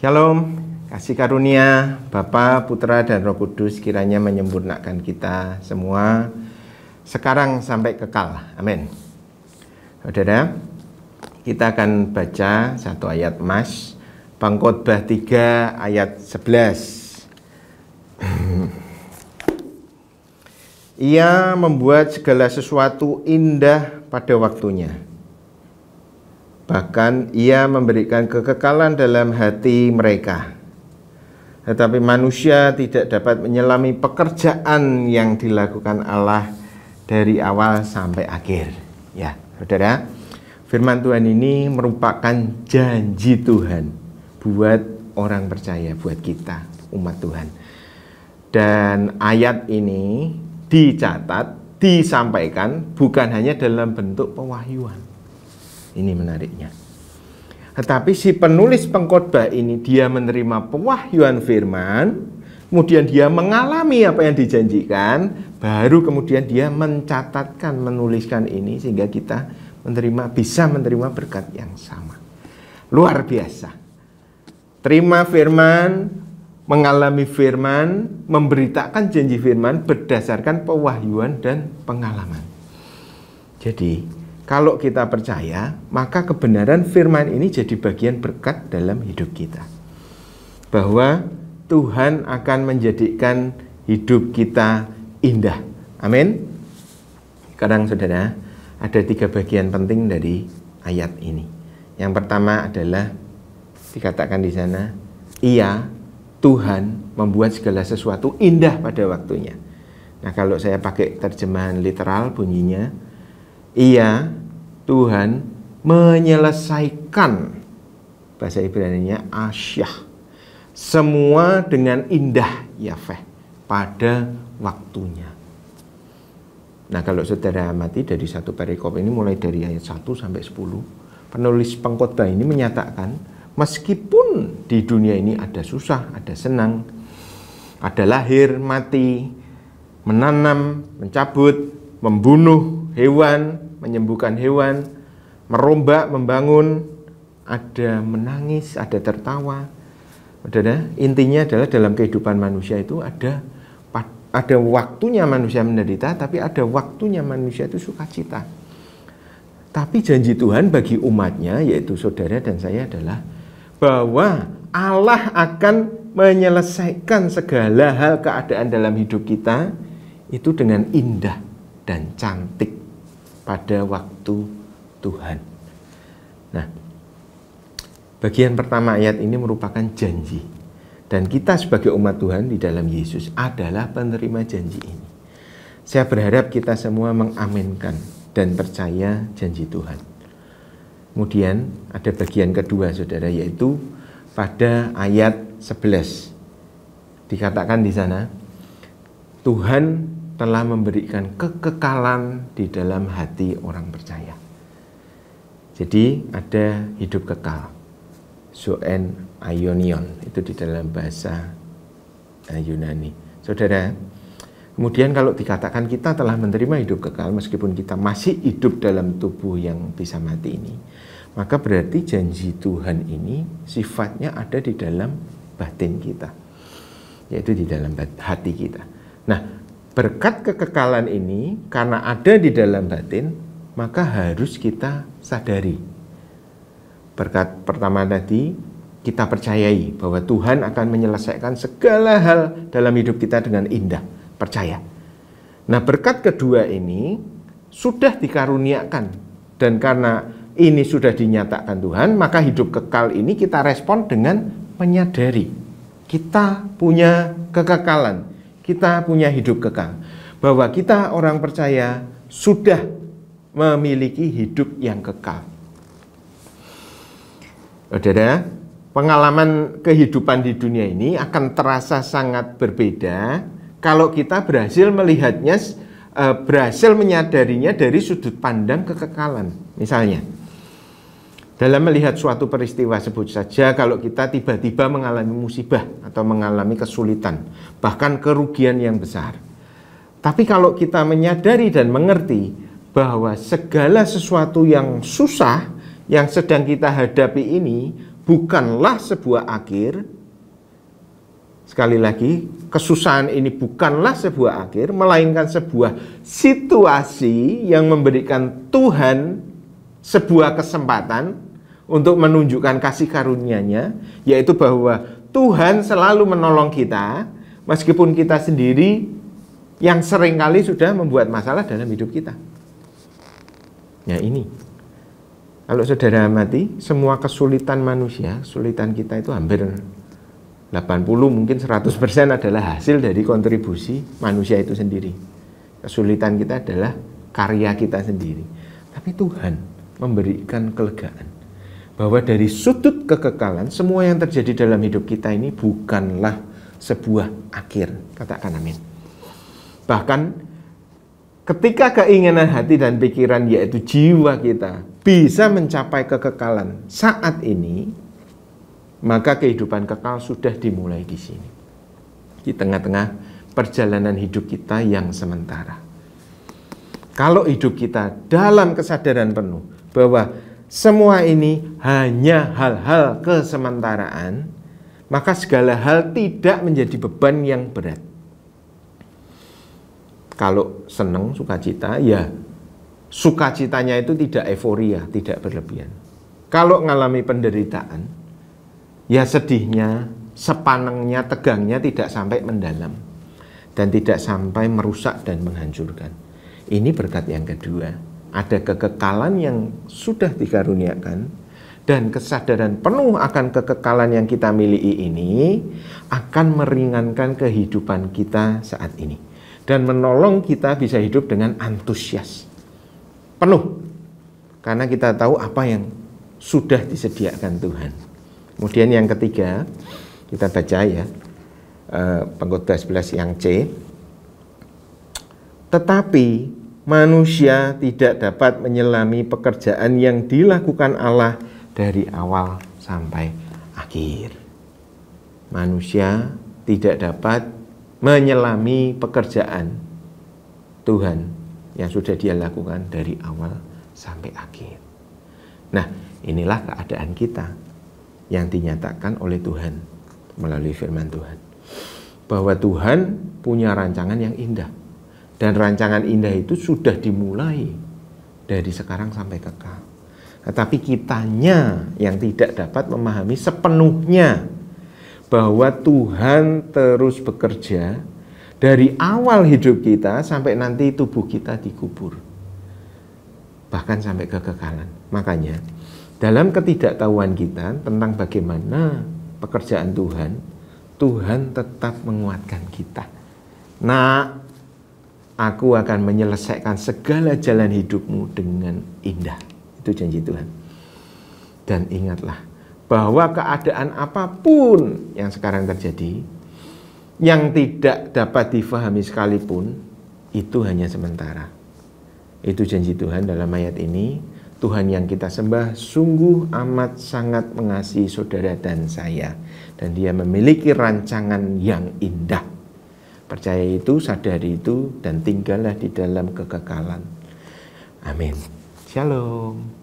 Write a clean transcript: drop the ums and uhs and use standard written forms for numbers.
Shalom, kasih karunia Bapa, Putra, dan Roh Kudus kiranya menyempurnakan kita semua sekarang sampai kekal. Amin. Saudara, kita akan baca satu ayat Mas, Pengkhotbah 3 ayat 11. Ia membuat segala sesuatu indah pada waktunya. Bahkan ia memberikan kekekalan dalam hati mereka. Tetapi manusia tidak dapat menyelami pekerjaan yang dilakukan Allah dari awal sampai akhir. Ya, saudara, firman Tuhan ini merupakan janji Tuhan buat orang percaya, buat kita, umat Tuhan. Dan ayat ini dicatat, disampaikan bukan hanya dalam bentuk pewahyuan. Ini menariknya. Tetapi si penulis pengkhotbah ini dia menerima pewahyuan firman, kemudian dia mengalami apa yang dijanjikan, baru kemudian dia mencatatkan, menuliskan ini sehingga kita bisa menerima berkat yang sama. Luar biasa. Terima firman, mengalami firman, memberitakan janji firman berdasarkan pewahyuan dan pengalaman. Jadi kalau kita percaya, maka kebenaran firman ini jadi bagian berkat dalam hidup kita. Bahwa Tuhan akan menjadikan hidup kita indah. Amin. Sekarang saudara, ada 3 bagian penting dari ayat ini. Yang pertama adalah dikatakan di sana, Ia, Tuhan, membuat segala sesuatu indah pada waktunya. Nah, kalau saya pakai terjemahan literal bunyinya, Ia, Tuhan, menyelesaikan, bahasa Ibrani-nya asyah, semua dengan indah, Yahweh, pada waktunya. Nah, kalau saudara amati dari satu perikop ini mulai dari ayat 1 sampai 10, penulis pengkhotbah ini menyatakan meskipun di dunia ini ada susah, ada senang, ada lahir, mati, menanam, mencabut, membunuh hewan, menyembuhkan hewan, merombak, membangun, ada menangis, ada tertawa. Saudara, intinya adalah dalam kehidupan manusia itu ada waktunya manusia menderita, tapi ada waktunya manusia itu sukacita. Tapi janji Tuhan bagi umatnya, yaitu saudara dan saya, adalah bahwa Allah akan menyelesaikan segala hal keadaan dalam hidup kita itu dengan indah dan cantik pada waktu Tuhan. Nah, bagian pertama ayat ini merupakan janji. Dan kita sebagai umat Tuhan di dalam Yesus adalah penerima janji ini. Saya berharap kita semua mengaminkan dan percaya janji Tuhan. Kemudian ada bagian kedua saudara, yaitu pada ayat 11. Dikatakan di sana, Tuhan telah memberikan kekekalan di dalam hati orang percaya. Jadi ada hidup kekal, zoen aionion, itu di dalam bahasa Yunani. Saudara, kemudian kalau dikatakan kita telah menerima hidup kekal meskipun kita masih hidup dalam tubuh yang bisa mati ini, maka berarti janji Tuhan ini sifatnya ada di dalam batin kita, yaitu di dalam hati kita. Nah, berkat kekekalan ini karena ada di dalam batin, maka harus kita sadari. Berkat pertama tadi, kita percayai bahwa Tuhan akan menyelesaikan segala hal dalam hidup kita dengan indah. Percaya. Nah, berkat kedua ini sudah dikaruniakan. Dan karena ini sudah dinyatakan Tuhan, maka hidup kekal ini kita respon dengan menyadari kita punya kekekalan. Kita punya hidup kekal, bahwa kita orang percaya sudah memiliki hidup yang kekal. Saudara, pengalaman kehidupan di dunia ini akan terasa sangat berbeda kalau kita berhasil melihatnya, berhasil menyadarinya dari sudut pandang kekekalan. Misalnya, dalam melihat suatu peristiwa, sebut saja kalau kita tiba-tiba mengalami musibah atau mengalami kesulitan, bahkan kerugian yang besar. Tapi kalau kita menyadari dan mengerti bahwa segala sesuatu yang susah yang sedang kita hadapi ini bukanlah sebuah akhir. Sekali lagi, kesusahan ini bukanlah sebuah akhir, melainkan sebuah situasi yang memberikan Tuhan sebuah kesempatan untuk menunjukkan kasih karunia-Nya, yaitu bahwa Tuhan selalu menolong kita, meskipun kita sendiri yang seringkali sudah membuat masalah dalam hidup kita. Ya ini, kalau saudara amati, semua kesulitan manusia, kesulitan kita itu hampir 80 mungkin 100% adalah hasil dari kontribusi manusia itu sendiri. Kesulitan kita adalah karya kita sendiri. Tapi Tuhan memberikan kelegaan bahwa dari sudut kekekalan, semua yang terjadi dalam hidup kita ini bukanlah sebuah akhir. Katakan amin. Bahkan ketika keinginan hati dan pikiran, yaitu jiwa kita, bisa mencapai kekekalan saat ini, maka kehidupan kekal sudah dimulai di sini, di tengah-tengah perjalanan hidup kita yang sementara. Kalau hidup kita dalam kesadaran penuh bahwa semua ini hanya hal-hal kesementaraan, maka segala hal tidak menjadi beban yang berat. Kalau senang, sukacita, ya sukacitanya itu tidak euforia, tidak berlebihan. Kalau mengalami penderitaan, ya sedihnya, sepanengnya, tegangnya tidak sampai mendalam dan tidak sampai merusak dan menghancurkan. Ini berkat yang kedua. Ada kekekalan yang sudah dikaruniakan dan kesadaran penuh akan kekekalan yang kita miliki ini akan meringankan kehidupan kita saat ini dan menolong kita bisa hidup dengan antusias penuh, karena kita tahu apa yang sudah disediakan Tuhan. Kemudian yang ketiga, kita baca ya, Pengkhotbah 11 yang C. Tetapi manusia tidak dapat menyelami pekerjaan yang dilakukan Allah dari awal sampai akhir. Manusia tidak dapat menyelami pekerjaan Tuhan yang sudah Dia lakukan dari awal sampai akhir. Nah, inilah keadaan kita yang dinyatakan oleh Tuhan melalui firman Tuhan, bahwa Tuhan punya rancangan yang indah, dan rancangan indah itu sudah dimulai dari sekarang sampai kekal. Tetapi kitanya yang tidak dapat memahami sepenuhnya bahwa Tuhan terus bekerja dari awal hidup kita sampai nanti tubuh kita dikubur, bahkan sampai kekekalan. Makanya dalam ketidaktahuan kita tentang bagaimana pekerjaan Tuhan, Tuhan tetap menguatkan kita. Nah, aku akan menyelesaikan segala jalan hidupmu dengan indah. Itu janji Tuhan. Dan ingatlah bahwa keadaan apapun yang sekarang terjadi, yang tidak dapat difahami sekalipun, itu hanya sementara. Itu janji Tuhan dalam ayat ini. Tuhan yang kita sembah sungguh amat sangat mengasihi saudara dan saya, dan Dia memiliki rancangan yang indah. Percaya itu, sadari itu, dan tinggallah di dalam kekekalan. Amin. Shalom.